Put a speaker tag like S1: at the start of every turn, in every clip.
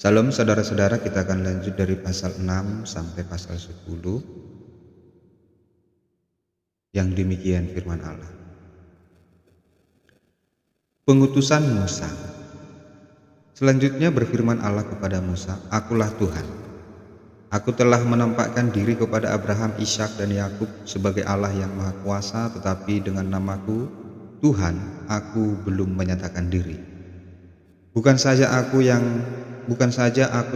S1: Salam saudara-saudara, kita akan lanjut dari pasal 6 sampai pasal 10 yang demikian firman Allah. Pengutusan Musa. Selanjutnya berfirman Allah kepada Musa, "Akulah Tuhan. Aku telah menampakkan diri kepada Abraham, Ishak dan Yakub sebagai Allah yang Maha Kuasa, tetapi dengan namaku Tuhan, aku belum menyatakan diri. Bukan saja aku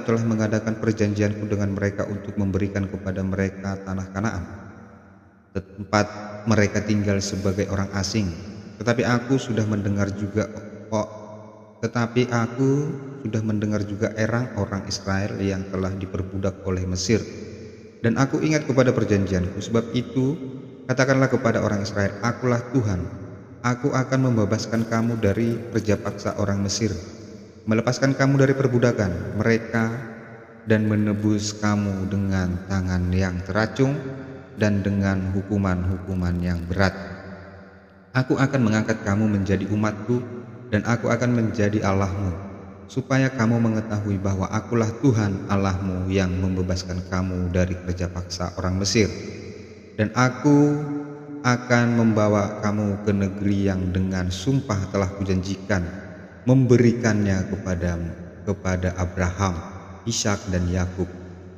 S1: telah mengadakan perjanjianku dengan mereka untuk memberikan kepada mereka tanah Kanaan, tempat mereka tinggal sebagai orang asing, tetapi aku sudah mendengar juga erang orang Israel yang telah diperbudak oleh Mesir, dan aku ingat kepada perjanjianku. Sebab itu katakanlah kepada orang Israel, Akulah Tuhan. Aku akan membebaskan kamu dari kerja paksa orang Mesir, melepaskan kamu dari perbudakan mereka, dan menebus kamu dengan tangan yang teracung dan dengan hukuman-hukuman yang berat. Aku akan mengangkat kamu menjadi umatku, dan aku akan menjadi Allahmu, supaya kamu mengetahui bahwa akulah Tuhan Allahmu yang membebaskan kamu dari kerja paksa orang Mesir. Dan aku akan membawa kamu ke negeri yang dengan sumpah telah kujanjikan memberikannya kepada Abraham, Ishak dan Yakub,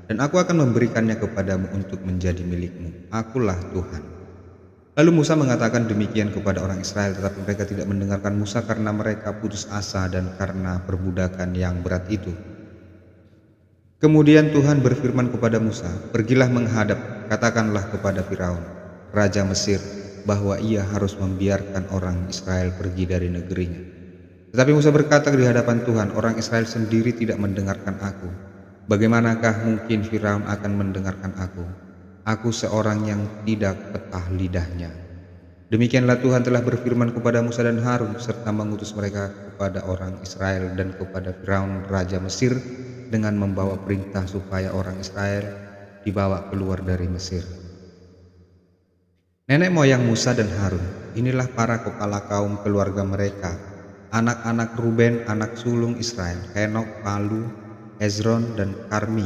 S1: dan aku akan memberikannya kepadamu untuk menjadi milikmu. Akulah Tuhan." Lalu Musa mengatakan demikian kepada orang Israel, tetapi mereka tidak mendengarkan Musa karena mereka putus asa dan karena perbudakan yang berat itu. Kemudian Tuhan berfirman kepada Musa, "Pergilah menghadap, katakanlah kepada Firaun, raja Mesir, bahwa ia harus membiarkan orang Israel pergi dari negerinya." Tetapi Musa berkata di hadapan Tuhan, "Orang Israel sendiri tidak mendengarkan aku. Bagaimanakah mungkin Firaun akan mendengarkan aku? Aku seorang yang tidak petah lidahnya." Demikianlah Tuhan telah berfirman kepada Musa dan Harun, serta mengutus mereka kepada orang Israel dan kepada Firaun raja Mesir dengan membawa perintah supaya orang Israel dibawa keluar dari Mesir. Nenek moyang Musa dan Harun, inilah para kepala kaum keluarga mereka. Anak-anak Ruben, anak sulung Israel, Henok, Palu, Hezron, dan Karmi.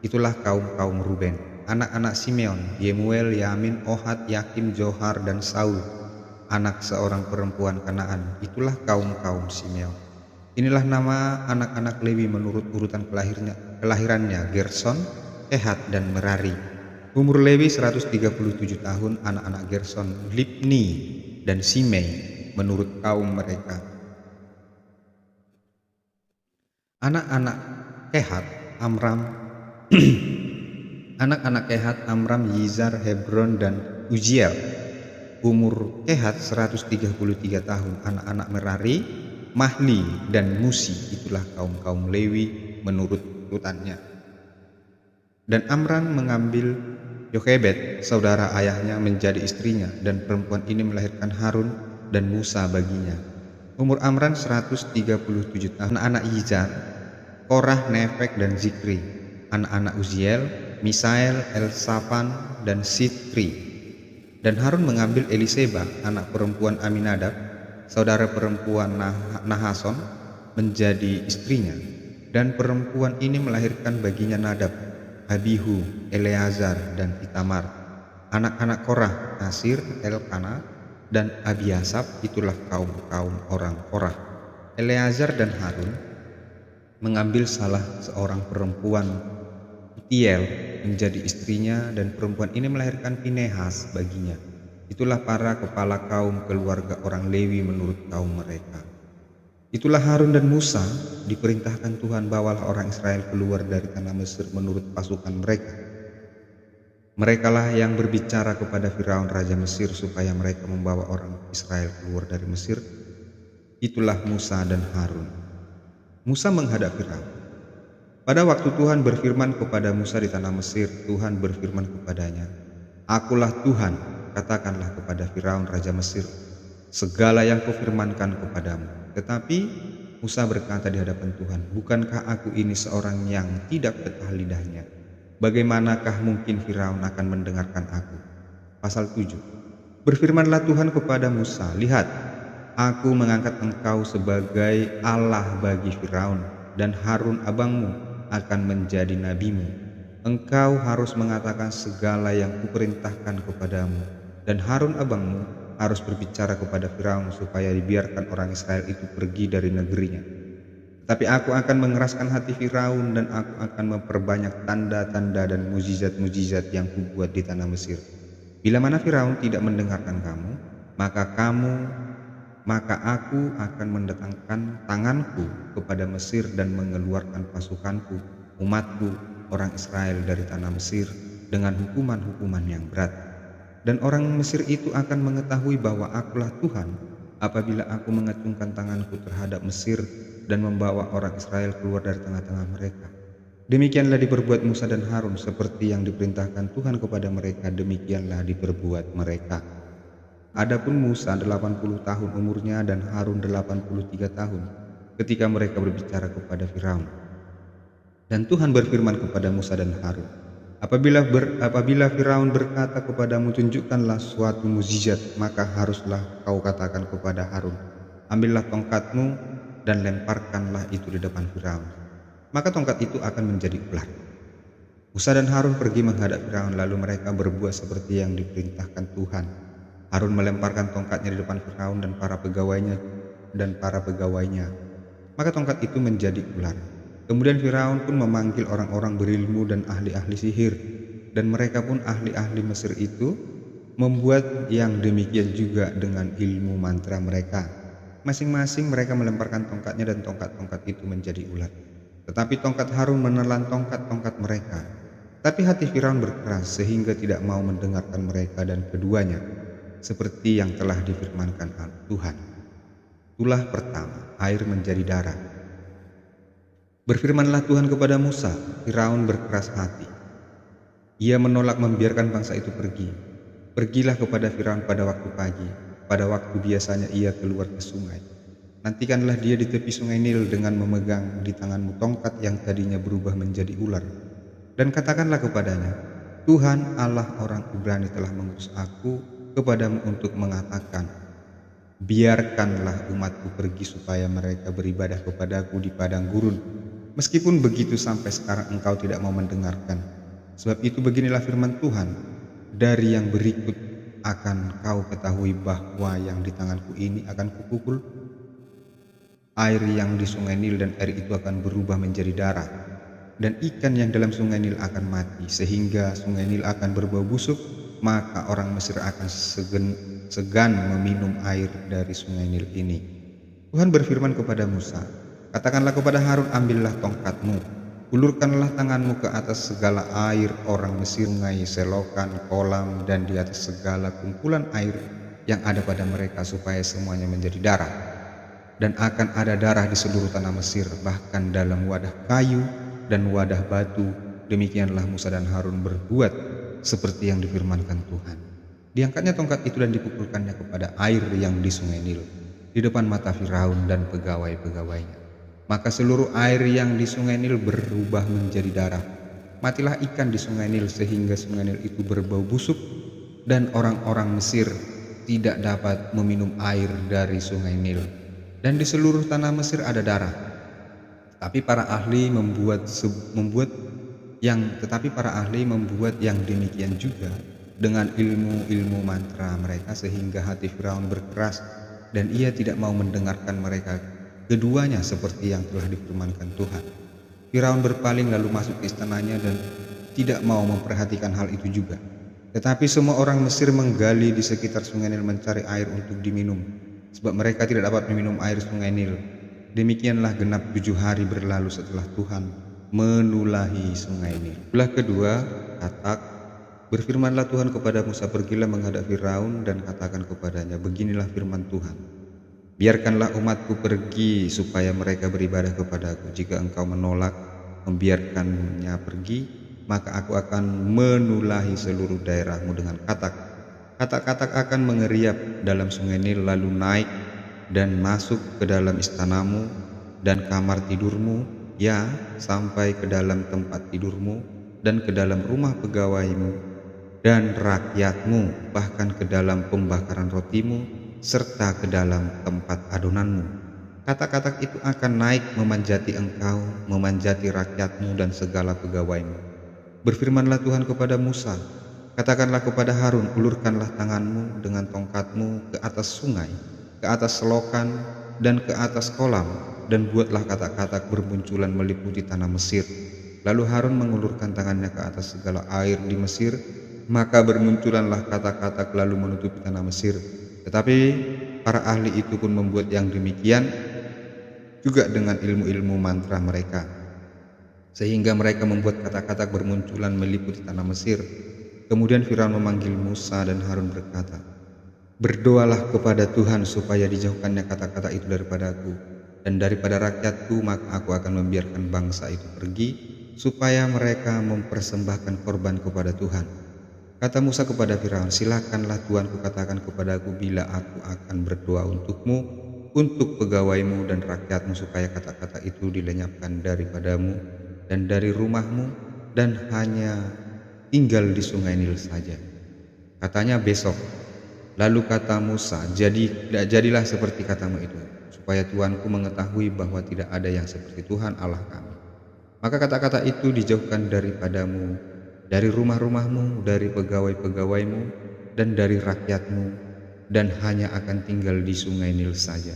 S1: Itulah kaum-kaum Ruben. Anak-anak Simeon, Yemuel, Yamin, Ohad, Yakim, Johar, dan Saul, anak seorang perempuan Kanaan. Itulah kaum-kaum Simeon. Inilah nama anak-anak Lewi menurut urutan kelahirannya, Gerson, Kehat, dan Merari. Umur Lewi 137 tahun, anak-anak Gerson, Libni, dan Simei menurut kaum mereka. Anak-anak Kehat, Amram, anak-anak Kehat, Amram, Yizar, Hebron, dan Uziel. Umur Kehat 133 tahun, anak-anak Merari, Mahli, dan Musi. Itulah kaum-kaum Lewi menurut urutannya. Dan Amram mengambil Yochebed, saudara ayahnya, menjadi istrinya, dan perempuan ini melahirkan Harun dan Musa baginya. Umur Amram 137 tahun. Anak-anak Yizar, Korah, Nefek, dan Zikri. Anak-anak Uziel, Misael, Elsafan, dan Sitri. Dan Harun mengambil Eliseba, anak perempuan Aminadab, saudara perempuan Nahason, menjadi istrinya. Dan perempuan ini melahirkan baginya Nadab, Abihu, Eleazar, dan Itamar. Anak-anak Korah, Nasir, Elkana, dan Abiasap. Itulah kaum-kaum orang Korah. Eleazar dan Harun mengambil salah seorang perempuan Utiel menjadi istrinya, dan perempuan ini melahirkan Pinehas baginya. Itulah para kepala kaum keluarga orang Lewi menurut kaum mereka. Itulah Harun dan Musa, diperintahkan Tuhan, bawalah orang Israel keluar dari tanah Mesir menurut pasukan mereka. Merekalah yang berbicara kepada Firaun raja Mesir supaya mereka membawa orang Israel keluar dari Mesir. Itulah Musa dan Harun. Musa menghadap Firaun. Pada waktu Tuhan berfirman kepada Musa di tanah Mesir, Tuhan berfirman kepadanya, "Akulah Tuhan, katakanlah kepada Firaun raja Mesir segala yang kufirmankan kepadamu." Tetapi Musa berkata di hadapan Tuhan, "Bukankah aku ini seorang yang tidak betah lidahnya? Bagaimanakah mungkin Firaun akan mendengarkan aku?" Pasal 7. Berfirmanlah Tuhan kepada Musa, "Lihat, aku mengangkat engkau sebagai Allah bagi Firaun, dan Harun abangmu akan menjadi nabimu. Engkau harus mengatakan segala yang kuperintahkan kepadamu, dan Harun abangmu harus berbicara kepada Firaun supaya dibiarkan orang Israel itu pergi dari negerinya. Tapi aku akan mengeraskan hati Firaun, dan aku akan memperbanyak tanda-tanda dan mujizat-mujizat yang kubuat di tanah Mesir. Bila mana Firaun tidak mendengarkan kamu, maka aku akan mendatangkan tanganku kepada Mesir dan mengeluarkan pasukanku, umatku, orang Israel dari tanah Mesir dengan hukuman-hukuman yang berat. Dan orang Mesir itu akan mengetahui bahwa akulah Tuhan apabila aku mengacungkan tanganku terhadap Mesir dan membawa orang Israel keluar dari tengah-tengah mereka." Demikianlah diperbuat Musa dan Harun, seperti yang diperintahkan Tuhan kepada mereka, demikianlah diperbuat mereka. Adapun Musa 80 tahun umurnya dan Harun 83 tahun ketika mereka berbicara kepada Firaun. Dan Tuhan berfirman kepada Musa dan Harun, Apabila Firaun berkata kepadamu, tunjukkanlah suatu mukjizat, maka haruslah kau katakan kepada Harun, ambillah tongkatmu dan lemparkanlah itu di depan Firaun. Maka tongkat itu akan menjadi ular. Musa dan Harun pergi menghadap Firaun, lalu mereka berbuat seperti yang diperintahkan Tuhan. Harun melemparkan tongkatnya di depan Firaun dan para pegawainya. Maka tongkat itu menjadi ular. Kemudian Firaun pun memanggil orang-orang berilmu dan ahli-ahli sihir, dan mereka pun ahli-ahli Mesir itu membuat yang demikian juga dengan ilmu mantra mereka. Masing-masing mereka melemparkan tongkatnya dan tongkat-tongkat itu menjadi ular. Tetapi tongkat Harun menelan tongkat-tongkat mereka. Tapi hati Firaun berkeras sehingga tidak mau mendengarkan mereka dan keduanya, seperti yang telah difirmankan Tuhan. Tulah pertama, air menjadi darah. Berfirmanlah Tuhan kepada Musa, Firaun berkeras hati. Ia menolak membiarkan bangsa itu pergi. Pergilah kepada Firaun pada waktu pagi, pada waktu biasanya ia keluar ke sungai. Nantikanlah dia di tepi sungai Nil dengan memegang di tanganmu tongkat yang tadinya berubah menjadi ular. Dan katakanlah kepadanya, Tuhan Allah orang Ibrani telah mengutus aku kepadamu untuk mengatakan, biarkanlah umatku pergi supaya mereka beribadah kepadaku di padang gurun. Meskipun begitu sampai sekarang engkau tidak mau mendengarkan. Sebab itu beginilah firman Tuhan, dari yang berikut akan kau ketahui bahwa yang di tanganku ini akan kupukul air yang di sungai Nil, dan air itu akan berubah menjadi darah, dan ikan yang dalam sungai Nil akan mati, sehingga sungai Nil akan berbau busuk, maka orang Mesir akan segan meminum air dari sungai Nil ini. Tuhan berfirman kepada Musa, katakanlah kepada Harun, ambillah tongkatmu, ulurkanlah tanganmu ke atas segala air orang Mesir, sungai, selokan, kolam, dan di atas segala kumpulan air yang ada pada mereka, supaya semuanya menjadi darah. Dan akan ada darah di seluruh tanah Mesir, bahkan dalam wadah kayu dan wadah batu. Demikianlah Musa dan Harun berbuat seperti yang difirmankan Tuhan. Diangkatnya tongkat itu dan dipukulkannya kepada air yang di sungai Nil, di depan mata Firaun dan pegawai-pegawainya. Maka seluruh air yang di sungai Nil berubah menjadi darah. Matilah ikan di sungai Nil, sehingga sungai Nil itu berbau busuk, dan orang-orang Mesir tidak dapat meminum air dari sungai Nil. Dan di seluruh tanah Mesir ada darah. Tetapi para ahli membuat yang demikian juga dengan ilmu-ilmu mantra mereka, sehingga hati Firaun berkeras dan ia tidak mau mendengarkan mereka keduanya seperti yang telah difirmankan Tuhan. Firaun berpaling lalu masuk ke istananya dan tidak mau memperhatikan hal itu juga. Tetapi semua orang Mesir menggali di sekitar sungai Nil mencari air untuk diminum, sebab mereka tidak dapat meminum air sungai Nil. Demikianlah genap 7 hari berlalu setelah Tuhan menulahi sungai Nil. Belah kedua, Katak. Berfirmanlah Tuhan kepada Musa, pergilah menghadap Firaun dan katakan kepadanya, beginilah firman Tuhan, biarkanlah umatku pergi supaya mereka beribadah kepadaku. Jika engkau menolak membiarkannya pergi, maka aku akan menulahi seluruh daerahmu dengan katak. Katak-katak akan mengeriap dalam sungai Nil, lalu naik dan masuk ke dalam istanamu dan kamar tidurmu, ya, sampai ke dalam tempat tidurmu dan ke dalam rumah pegawaimu dan rakyatmu, bahkan ke dalam pembakaran rotimu, serta ke dalam tempat adonanmu. Katak-katak itu akan naik memanjati engkau, memanjati rakyatmu dan segala pegawaimu. Berfirmanlah Tuhan kepada Musa, katakanlah kepada Harun, ulurkanlah tanganmu dengan tongkatmu ke atas sungai, ke atas selokan, dan ke atas kolam, dan buatlah katak-katak bermunculan meliputi tanah Mesir. Lalu Harun mengulurkan tangannya ke atas segala air di Mesir, maka bermunculanlah katak-katak lalu menutupi tanah Mesir. Tetapi para ahli itu pun membuat yang demikian juga dengan ilmu-ilmu mantra mereka, sehingga mereka membuat katak-katak bermunculan meliputi tanah Mesir. Kemudian Firaun memanggil Musa dan Harun berkata, berdoalah kepada Tuhan supaya dijauhkannya kata-kata itu daripadaku dan daripada rakyatku, maka aku akan membiarkan bangsa itu pergi, supaya mereka mempersembahkan korban kepada Tuhan. Kata Musa kepada Firaun, silakanlah Tuanku katakan kepadaku bila aku akan berdoa untukmu, untuk pegawaimu dan rakyatmu, supaya kata-kata itu dilenyapkan daripadamu dan dari rumahmu, dan hanya tinggal di sungai Nil saja. Katanya besok. Lalu kata Musa, jadilah seperti katamu itu, supaya Tuanku mengetahui bahwa tidak ada yang seperti Tuhan Allah kami. Maka kata-kata itu dijauhkan daripadamu, dari rumah-rumahmu, dari pegawai-pegawaimu, dan dari rakyatmu, dan hanya akan tinggal di sungai Nil saja.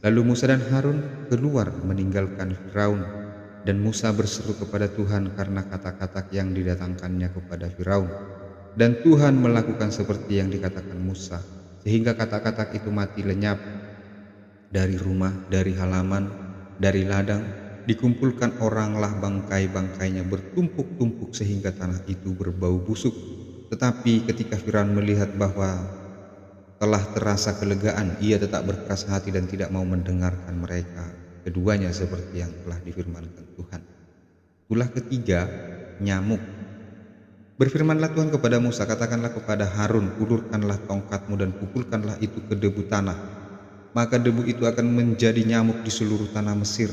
S1: Lalu Musa dan Harun keluar meninggalkan Firaun, dan Musa berseru kepada Tuhan karena kata-kata yang didatangkannya kepada Firaun. Dan Tuhan melakukan seperti yang dikatakan Musa, sehingga kata-kata itu mati lenyap dari rumah, dari halaman, dari ladang. Dikumpulkan oranglah bangkai-bangkainya bertumpuk-tumpuk sehingga tanah itu berbau busuk. Tetapi ketika Firaun melihat bahwa telah terasa kelegaan, ia tetap berkeras hati dan tidak mau mendengarkan mereka keduanya seperti yang telah difirmankan Tuhan. Ulah ketiga, nyamuk. Berfirmanlah Tuhan kepada Musa, katakanlah kepada Harun, ulurkanlah tongkatmu dan pukulkanlah itu ke debu tanah, maka debu itu akan menjadi nyamuk di seluruh tanah Mesir.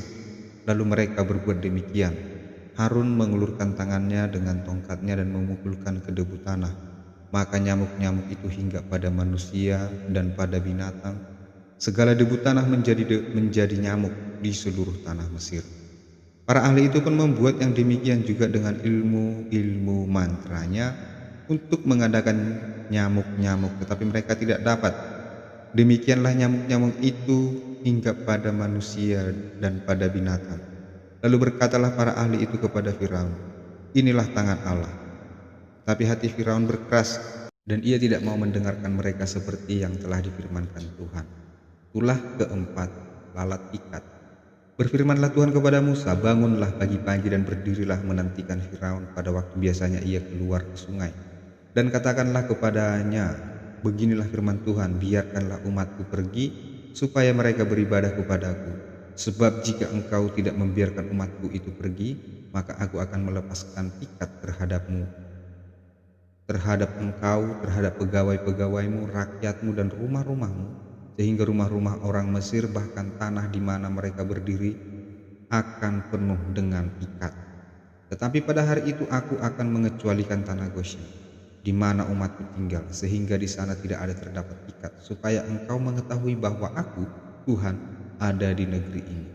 S1: Lalu mereka berbuat demikian. Harun mengulurkan tangannya dengan tongkatnya dan memukulkan ke debu tanah. Maka nyamuk-nyamuk itu hinggap pada manusia dan pada binatang. Segala debu tanah menjadi nyamuk di seluruh tanah Mesir. Para ahli itu pun membuat yang demikian juga dengan ilmu mantranya untuk mengadakan nyamuk-nyamuk, tetapi mereka tidak dapat. Demikianlah nyamuk-nyamuk itu hinggap pada manusia dan pada binatang. Lalu berkatalah para ahli itu kepada Firaun, "Inilah tangan Allah." Tapi hati Firaun berkeras dan ia tidak mau mendengarkan mereka seperti yang telah difirmankan Tuhan. Tulah keempat, lalat ikat. Berfirmanlah Tuhan kepada Musa, "Bangunlah pagi-pagi dan berdirilah menantikan Firaun pada waktu biasanya ia keluar ke sungai. Dan katakanlah kepadanya, beginilah firman Tuhan, biarkanlah umatku pergi, supaya mereka beribadah kepadaku. Sebab jika engkau tidak membiarkan umatku itu pergi, maka aku akan melepaskan ikat terhadapmu, terhadap engkau, terhadap pegawai-pegawaimu, rakyatmu dan rumah-rumahmu, sehingga rumah-rumah orang Mesir bahkan tanah di mana mereka berdiri akan penuh dengan ikat. Tetapi pada hari itu aku akan mengecualikan tanah Goshen, di mana umatku tinggal, sehingga di sana tidak ada terdapat ikat, supaya engkau mengetahui bahwa aku, Tuhan, ada di negeri ini.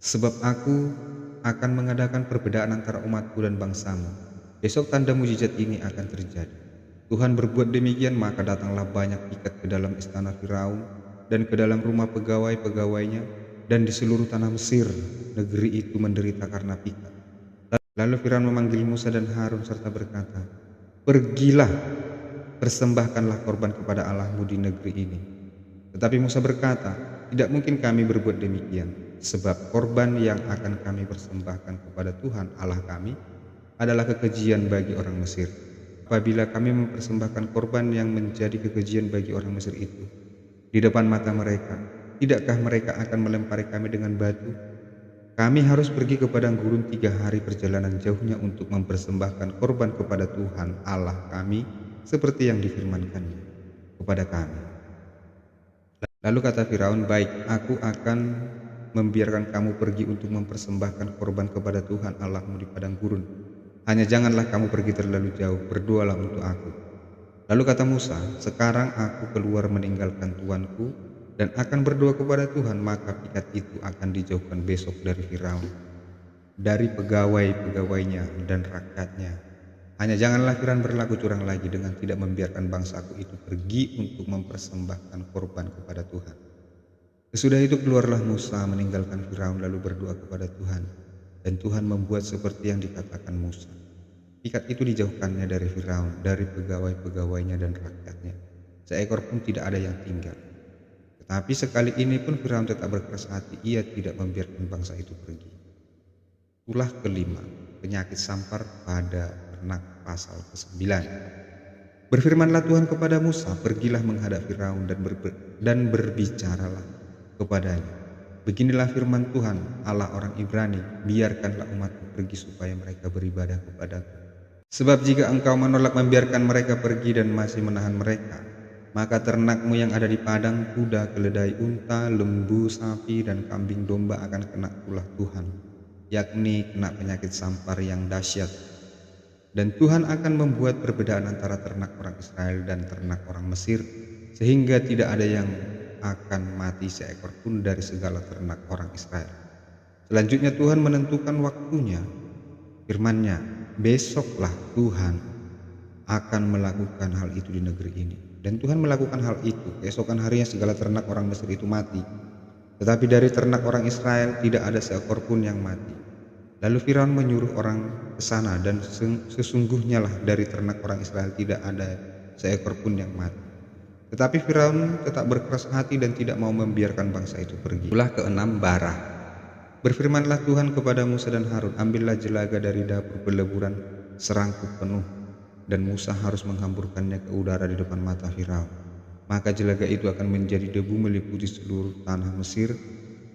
S1: Sebab aku akan mengadakan perbedaan antara umatku dan bangsamu. Besok tanda mujizat ini akan terjadi." Tuhan berbuat demikian, maka datanglah banyak ikat ke dalam istana Firaun dan ke dalam rumah pegawai-pegawainya, dan di seluruh tanah Mesir, negeri itu menderita karena ikat. Lalu Firaun memanggil Musa dan Harun serta berkata, "Pergilah, persembahkanlah korban kepada Allahmu di negeri ini." Tetapi Musa berkata, "Tidak mungkin kami berbuat demikian, sebab korban yang akan kami persembahkan kepada Tuhan Allah kami adalah kekejian bagi orang Mesir. Apabila kami mempersembahkan korban yang menjadi kekejian bagi orang Mesir itu di depan mata mereka, tidakkah mereka akan melempari kami dengan batu? Kami harus pergi ke padang gurun 3 hari perjalanan jauhnya untuk mempersembahkan korban kepada Tuhan Allah kami seperti yang difirmankannya kepada kami." Lalu kata Firaun, "Baik, aku akan membiarkan kamu pergi untuk mempersembahkan korban kepada Tuhan Allahmu di padang gurun. Hanya janganlah kamu pergi terlalu jauh, berdoalah untuk aku." Lalu kata Musa, "Sekarang aku keluar meninggalkan tuanku dan akan berdoa kepada Tuhan, maka ikat itu akan dijauhkan besok dari Firaun, dari pegawai-pegawainya dan rakyatnya. Hanya janganlah Firaun berlaku curang lagi dengan tidak membiarkan bangsaku itu pergi untuk mempersembahkan korban kepada Tuhan." Sesudah itu keluarlah Musa meninggalkan Firaun lalu berdoa kepada Tuhan, dan Tuhan membuat seperti yang dikatakan Musa. Ikat itu dijauhkannya dari Firaun, dari pegawai-pegawainya dan rakyatnya. Seekor pun tidak ada yang tinggal. Tetapi sekali ini pun Firaun tetap berkeras hati, ia tidak membiarkan bangsa itu pergi. Ulah kelima, penyakit sampar pada ternak, pasal ke-9. Berfirmanlah Tuhan kepada Musa, "Pergilah menghadap Firaun dan berbicaralah kepadanya. Beginilah firman Tuhan, Allah orang Ibrani, biarkanlah umatku pergi supaya mereka beribadah kepadaku. Sebab jika engkau menolak membiarkan mereka pergi dan masih menahan mereka, maka ternakmu yang ada di padang, kuda, keledai, unta, lembu, sapi, dan kambing domba akan kena ulah Tuhan, yakni kena penyakit sampar yang dahsyat. Dan Tuhan akan membuat perbedaan antara ternak orang Israel dan ternak orang Mesir, sehingga tidak ada yang akan mati seekor pun dari segala ternak orang Israel. Selanjutnya Tuhan menentukan waktunya. Firman-Nya, besoklah Tuhan akan melakukan hal itu di negeri ini." Dan Tuhan melakukan hal itu. Keesokan harinya segala ternak orang Mesir itu mati, tetapi dari ternak orang Israel tidak ada seekor pun yang mati. Lalu Firaun menyuruh orang ke sana, dan sesungguhnya lah dari ternak orang Israel tidak ada seekor pun yang mati. Tetapi Firaun tetap berkeras hati dan tidak mau membiarkan bangsa itu pergi. Ulah ke-6, bara. Berfirmanlah Tuhan kepada Musa dan Harun, "Ambillah jelaga dari dapur peleburan serangkup penuh, dan Musa harus menghamburkannya ke udara di depan mata Firaun. Maka jelaga itu akan menjadi debu meliputi seluruh tanah Mesir,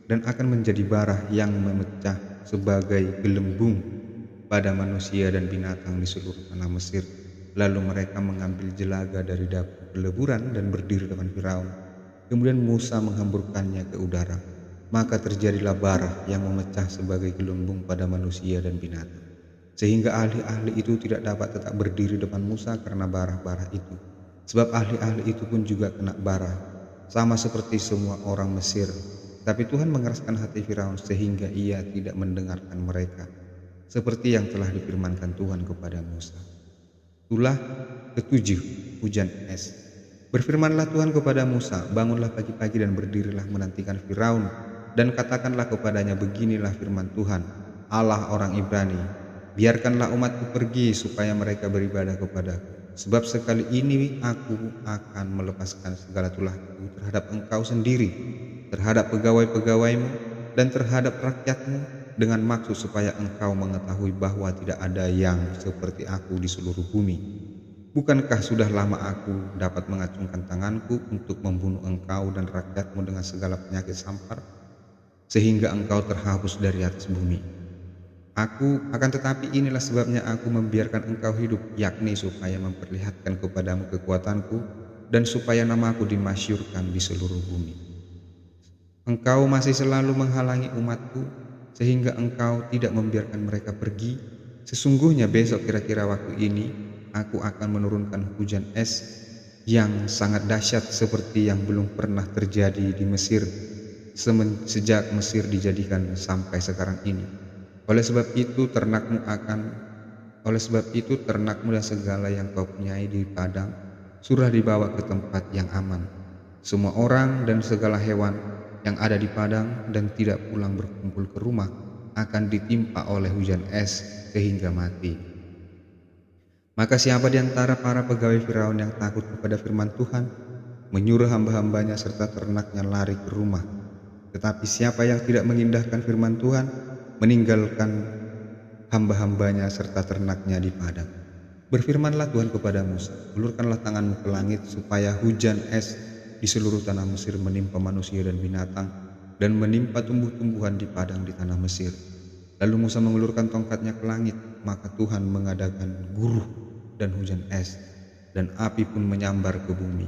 S1: dan akan menjadi bara yang memecah sebagai gelembung pada manusia dan binatang di seluruh tanah Mesir." Lalu mereka mengambil jelaga dari dapur peleburan dan berdiri depan Firaun. Kemudian Musa menghamburkannya ke udara. maka terjadilah bara yang memecah sebagai gelembung pada manusia dan binatang, sehingga ahli-ahli itu tidak dapat tetap berdiri depan Musa karena bara-bara itu. Sebab ahli-ahli itu pun juga kena bara, sama seperti semua orang Mesir. Tapi Tuhan mengeraskan hati Firaun sehingga ia tidak mendengarkan mereka, seperti yang telah difirmankan Tuhan kepada Musa. Itulah ketujuh, hujan es. Berfirmanlah Tuhan kepada Musa, bangunlah pagi-pagi dan berdirilah menantikan Firaun, dan katakanlah kepadanya, beginilah firman Tuhan, Allah orang Ibrani, biarkanlah umatku pergi supaya mereka beribadah kepadaku. Sebab sekali ini aku akan melepaskan segala tulahku terhadap engkau sendiri, terhadap pegawai-pegawaimu, dan terhadap rakyatmu, dengan maksud supaya engkau mengetahui bahwa tidak ada yang seperti aku di seluruh bumi. Bukankah sudah lama aku dapat mengacungkan tanganku untuk membunuh engkau dan rakyatmu dengan segala penyakit sampar, sehingga engkau terhapus dari atas bumi? Akan tetapi inilah sebabnya aku membiarkan engkau hidup, yakni supaya memperlihatkan kepadamu kekuatanku, dan supaya namaku dimasyhurkan di seluruh bumi. Engkau masih selalu menghalangi umatku, sehingga engkau tidak membiarkan mereka pergi. Sesungguhnya besok kira-kira waktu ini, aku akan menurunkan hujan es yang sangat dahsyat seperti yang belum pernah terjadi di Mesir sejak Mesir dijadikan sampai sekarang ini. Oleh sebab itu ternakmu dan segala yang kau punyai di padang sudah dibawa ke tempat yang aman. Semua orang dan segala hewan yang ada di padang dan tidak pulang berkumpul ke rumah akan ditimpa oleh hujan es sehingga mati. Maka siapa di antara para pegawai Firaun yang takut kepada firman Tuhan, menyuruh hamba-hambanya serta ternaknya lari ke rumah. Tetapi siapa yang tidak mengindahkan firman Tuhan, meninggalkan hamba-hambanya serta ternaknya di padang. Berfirmanlah Tuhan kepada Musa, ulurkanlah tanganmu ke langit supaya hujan es di seluruh tanah Mesir menimpa manusia dan binatang, dan menimpa tumbuh-tumbuhan di padang di tanah Mesir. Lalu Musa mengulurkan tongkatnya ke langit, maka Tuhan mengadakan guruh dan hujan es, dan api pun menyambar ke bumi.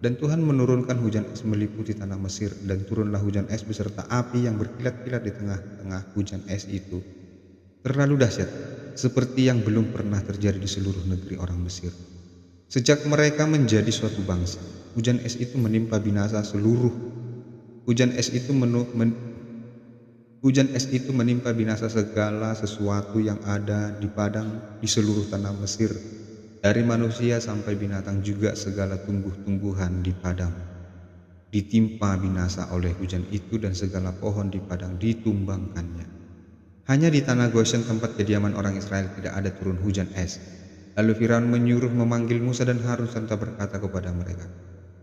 S1: Dan Tuhan menurunkan hujan es meliputi tanah Mesir, dan turunlah hujan es beserta api yang berkilat-kilat di tengah-tengah hujan es itu. Terlalu dahsyat, seperti yang belum pernah terjadi di seluruh negeri orang Mesir. Sejak mereka menjadi suatu bangsa, hujan es itu menimpa binasa seluruh. Hujan es itu menimpa binasa segala sesuatu yang ada di padang di seluruh tanah Mesir, dari manusia sampai binatang, juga segala tumbuh-tumbuhan di padang ditimpa binasa oleh hujan itu, dan segala pohon di padang ditumbangkannya. Hanya di tanah Goshen tempat kediaman orang Israel tidak ada turun hujan es. Lalu Firaun menyuruh memanggil Musa dan Harun serta berkata kepada mereka,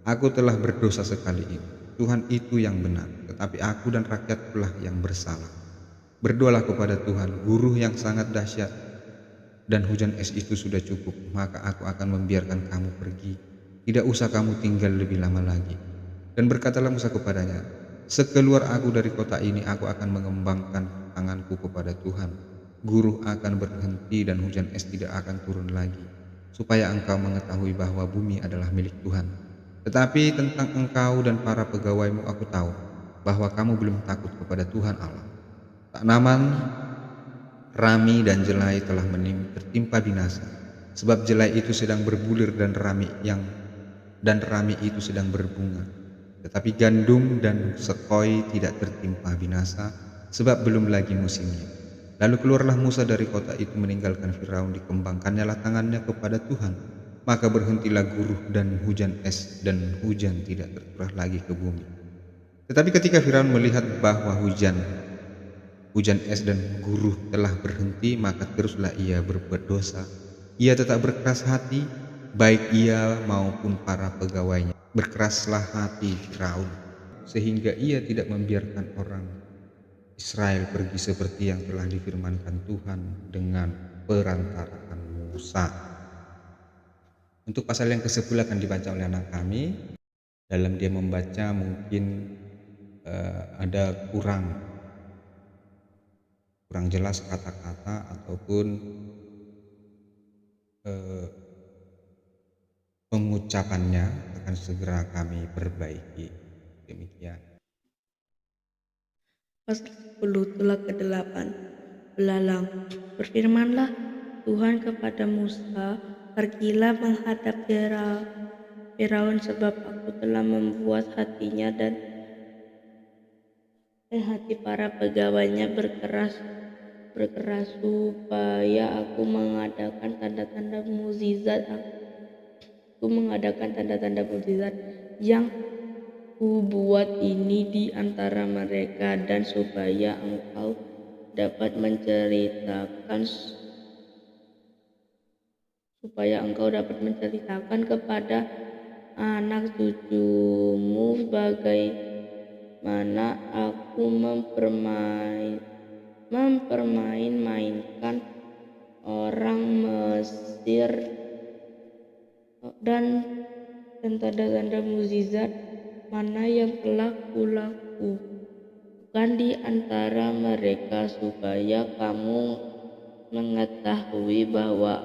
S1: aku telah berdosa sekali ini. Tuhan itu yang benar, tetapi aku dan rakyatkulah yang bersalah. Berdoalah kepada Tuhan, guruh yang sangat dahsyat, dan hujan es itu sudah cukup, maka aku akan membiarkan kamu pergi. Tidak usah kamu tinggal lebih lama lagi. Dan berkatalah Musa kepadanya, sekeluar aku dari kota ini, aku akan mengembangkan tanganku kepada Tuhan. Guruh akan berhenti dan hujan es tidak akan turun lagi, supaya engkau mengetahui bahwa bumi adalah milik Tuhan. Tetapi tentang engkau dan para pegawaimu aku tahu bahwa kamu belum takut kepada Tuhan Allah. Tanaman, rami dan jelai telah tertimpa binasa, sebab jelai itu sedang berbulir dan rami itu sedang berbunga. Tetapi gandum dan sekoi tidak tertimpa binasa, sebab belum lagi musimnya. Lalu keluarlah Musa dari kota itu meninggalkan Firaun, dikembangkannyalah tangannya kepada Tuhan, maka berhentilah guruh dan hujan es, dan hujan tidak tercurah lagi ke bumi. Tetapi ketika Firaun melihat bahwa hujan es dan guruh telah berhenti, maka teruslah ia berbuat dosa. Ia tetap berkeras hati, baik ia maupun para pegawainya. Berkeraslah hati Firaun, sehingga ia tidak membiarkan orang Israel pergi seperti yang telah difirmankan Tuhan dengan perantaraan Musa. Untuk pasal yang ke-10 akan dibaca oleh anak kami. Dalam dia membaca mungkin ada kurang jelas kata-kata ataupun pengucapannya, akan segera kami perbaiki. Demikian.
S2: Pasal 10 Tulah ke-8. Belalang. Berfirmanlah Tuhan kepada Musa, pergilah menghadap Firaun, sebab aku telah membuat hatinya dan hati para pegawainya berkeras supaya aku mengadakan tanda-tanda mukjizat yang kubuat ini di antara mereka, dan supaya engkau dapat menceritakan kepada anak cucumu bagaimana aku mempermain-mainkan orang Mesir dan tanda-tanda mukjizat mana yang telah kulakukan di antara mereka, supaya kamu mengetahui bahwa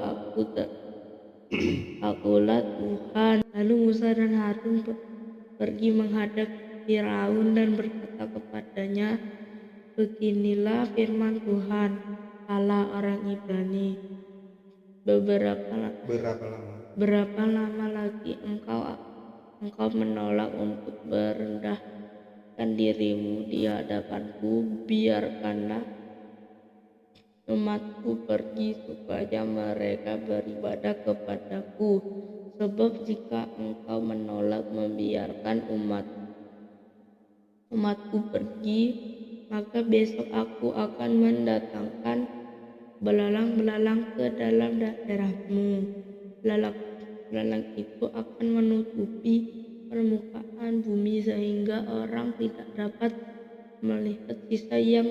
S2: akulah Tuhan. Lalu Musa dan Harun pergi menghadap Firaun dan berkata kepadanya, beginilah firman Tuhan, Allah orang Ibrani, berapa lama lagi engkau menolak untuk merendahkan dirimu di hadapanku? Biarkanlah umatku pergi supaya mereka beribadah kepadaku, sebab jika engkau menolak membiarkan umatku pergi, maka besok aku akan mendatangkan belalang-belalang ke dalam daerahmu. Belalang itu akan menutupi permukaan bumi sehingga orang tidak dapat melihat sisa yang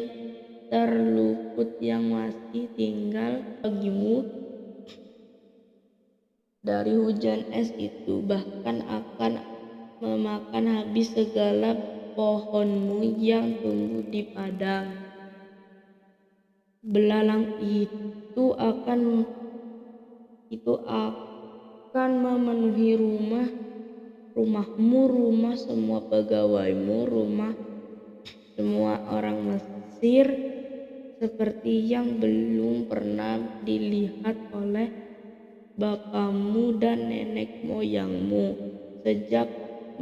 S2: terluput yang masih tinggal bagimu dari hujan es itu, bahkan akan memakan habis segala pohonmu yang tumbuh di padang. Belalang itu akan memenuhi rumahmu, rumah semua pegawaimu, rumah semua orang Mesir, seperti yang belum pernah dilihat oleh bapamu dan nenek moyangmu sejak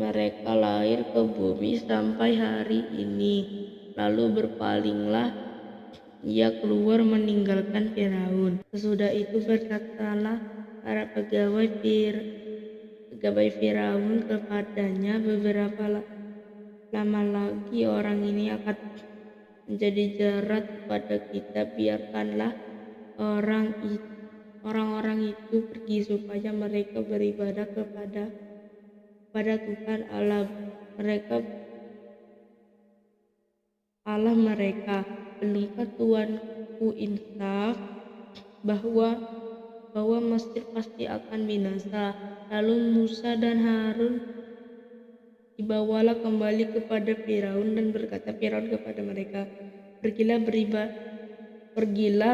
S2: mereka lahir ke bumi sampai hari ini. Lalu berpalinglah ia keluar meninggalkan Firaun. Sesudah itu berkatalah para pegawai Firaun kepadanya, beberapa lama lagi orang ini akan menjadi jerat kepada kita. Biarkanlah orang-orang itu pergi supaya mereka beribadah kepada Tuhan Allah mereka. Belumkah Tuanku insaf bahwa Mesir pasti akan binasa? Lalu Musa dan Harun dibawalah kembali kepada Firaun, dan berkata Firaun kepada mereka, pergilah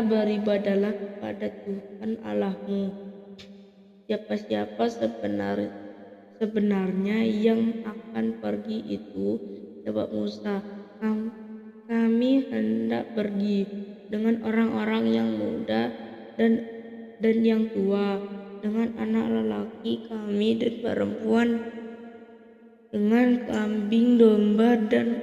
S2: beribadahlah kepada Tuhan Allahmu. Siapa sebenarnya yang akan pergi itu? Jawab Musa, kami hendak pergi dengan orang-orang yang muda dan yang tua, dengan anak lelaki kami dan perempuan, dengan kambing domba dan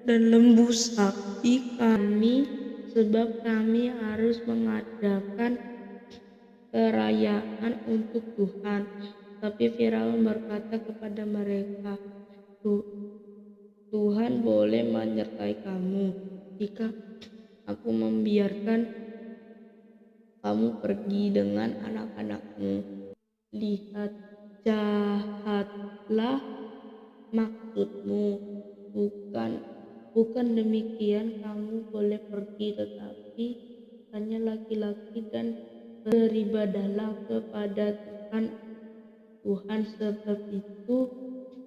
S2: lembu sapi kami, sebab kami harus mengadakan perayaan untuk Tuhan. Tapi Firaun berkata kepada mereka, Tuhan boleh menyertai kamu jika aku membiarkan kamu pergi dengan anak-anakmu. Lihat, jahatlah maksudmu, bukan demikian. Kamu boleh pergi, tetapi hanya laki-laki, dan beribadahlah kepada Tuhan, sebab itu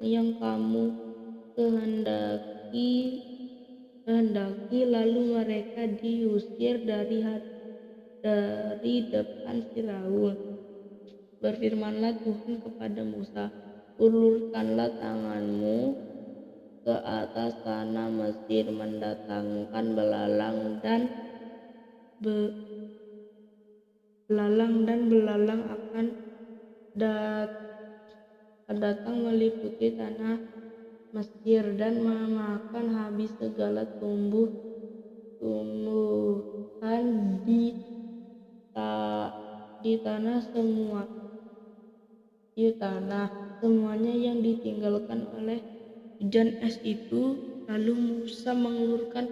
S2: yang kamu kehendaki. Lalu mereka diusir dari depan Firaun. Berfirmanlah Tuhan kepada Musa, ulurkanlah tanganmu ke atas tanah Mesir, mendatangkan belalang akan datang meliputi tanah Mesir dan memakan habis segala tumbuhan di tanah semuanya yang ditinggalkan oleh hujan es itu. Lalu Musa mengulurkan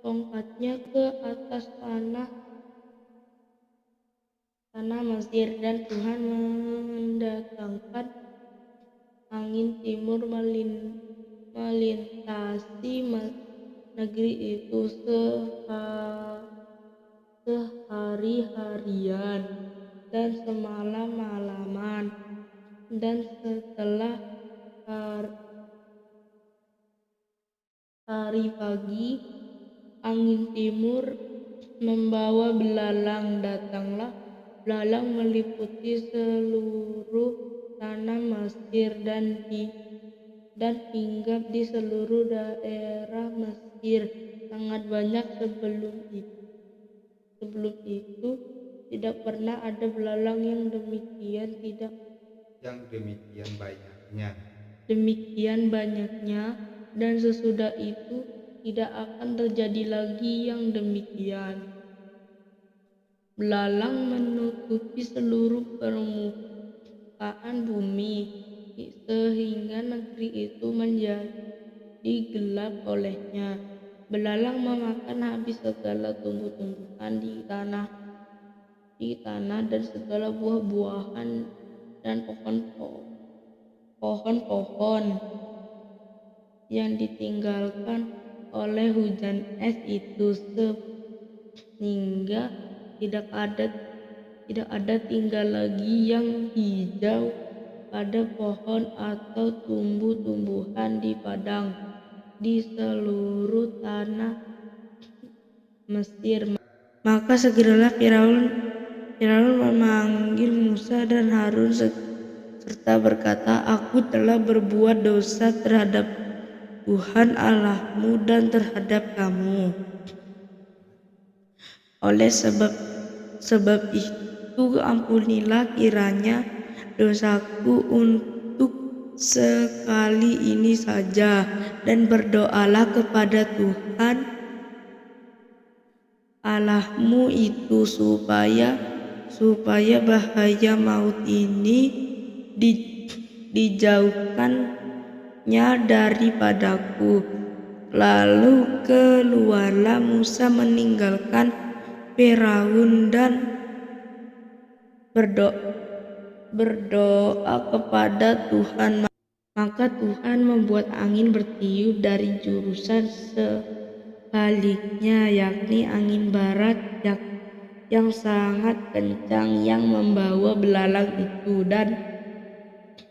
S2: tongkatnya ke atas tanah Mesir, dan Tuhan mendatangkan angin timur melintasi negeri itu sehari-harian dan semalam-malaman. Dan setelah hari pagi, angin timur membawa belalang. Datanglah belalang meliputi seluruh tanah Mesir dan hinggap di seluruh daerah Mesir sangat banyak. Sebelum itu tidak pernah ada belalang yang demikian banyaknya, dan sesudah itu tidak akan terjadi lagi yang demikian. Belalang menutupi seluruh permukaan bumi sehingga negeri itu menjadi gelap olehnya. Belalang memakan habis segala tumbuh-tumbuhan di tanah dan segala buah-buahan dan pohon-pohon yang ditinggalkan oleh hujan es itu, sehingga tidak ada tinggal lagi yang hijau pada pohon atau tumbuh-tumbuhan di padang di seluruh tanah Mesir. Maka segeralah Firaun memanggil Musa dan Harun serta berkata, "Aku telah berbuat dosa terhadap Tuhan Allahmu dan terhadap kamu. Oleh sebab itu ampunilah kiranya dosaku untuk sekali ini saja, dan berdoalah kepada Tuhan Allahmu itu supaya bahaya maut ini dijauhkannya daripadaku." Lalu keluarlah Musa meninggalkan Firaun dan berdoa kepada Tuhan. Maka Tuhan membuat angin bertiup dari jurusan sebaliknya, yakni angin barat yang sangat kencang, yang membawa belalang itu dan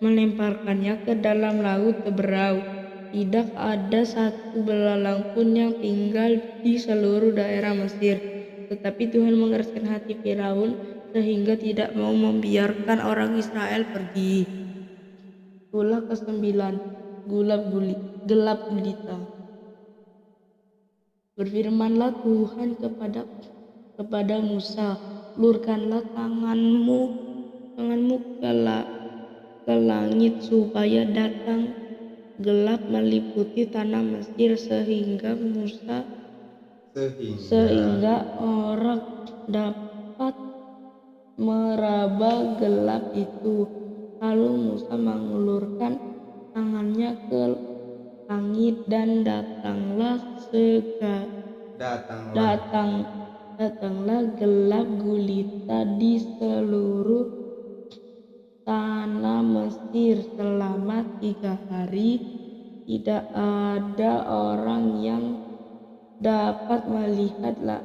S2: melemparkannya ke dalam laut Teberau. Tidak ada satu belalang pun yang tinggal di seluruh daerah Mesir. Tetapi Tuhan mengeraskan hati Firaun sehingga tidak mau membiarkan orang Israel pergi. Ulah ke-9, gelap gulita. Berfirmanlah Tuhan kepada Musa, "Ulurkanlah tanganmu ke langit supaya datang gelap meliputi tanah Mesir sehingga orang dapat meraba gelap itu." Lalu Musa mengulurkan tangannya ke langit, dan datanglah gelap gulita di seluruh tanah Mesir selama 3 hari. Tidak ada orang yang dapat melihatlah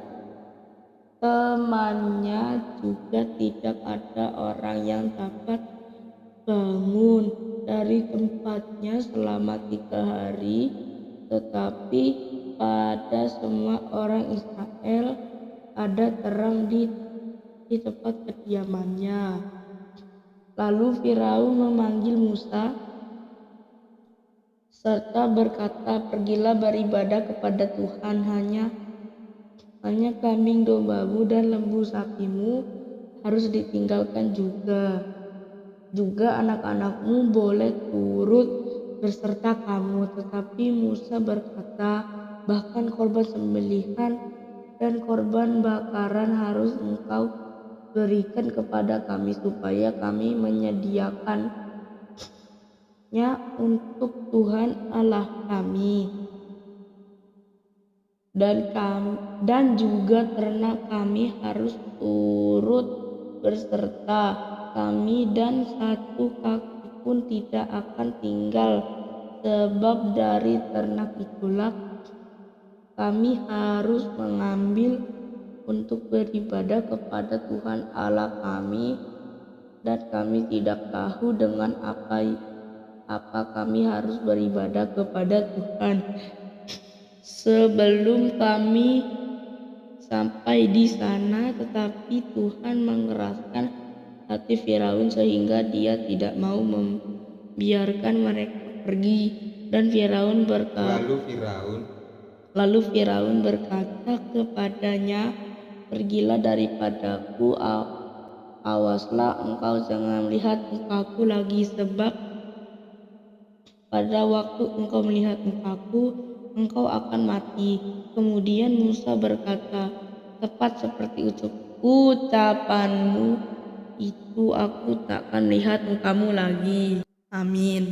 S2: temannya, juga tidak ada orang yang dapat bangun dari tempatnya selama 3 hari. Tetapi pada semua orang Israel ada terang di tempat kediamannya. Lalu Firaun memanggil Musa serta berkata, "Pergilah beribadah kepada Tuhan, hanya kambing dombamu dan lembu sapimu harus ditinggalkan juga. Juga anak-anakmu boleh turut berserta kamu." Tetapi Musa berkata, "Bahkan korban sembelihan dan korban bakaran harus engkau berikan kepada kami supaya kami menyediakannya untuk Tuhan Allah kami. Dan juga ternak kami harus turut berserta kami, dan satu kaki pun tidak akan tinggal, sebab dari ternak itulah kami harus mengambil untuk beribadah kepada Tuhan Allah kami, dan kami tidak tahu dengan apa kami harus beribadah kepada Tuhan." Sebelum kami sampai di sana, tetapi Tuhan mengeraskan hati Firaun sehingga dia tidak mau membiarkan mereka pergi. Dan Lalu Firaun berkata kepadanya, "Pergilah daripadaku, awaslah engkau jangan melihat mukaku lagi, sebab pada waktu engkau melihat mukaku, engkau akan mati." Kemudian Musa berkata, "Tepat seperti ucapanmu itu, aku tak akan lihat mukamu lagi." Amin.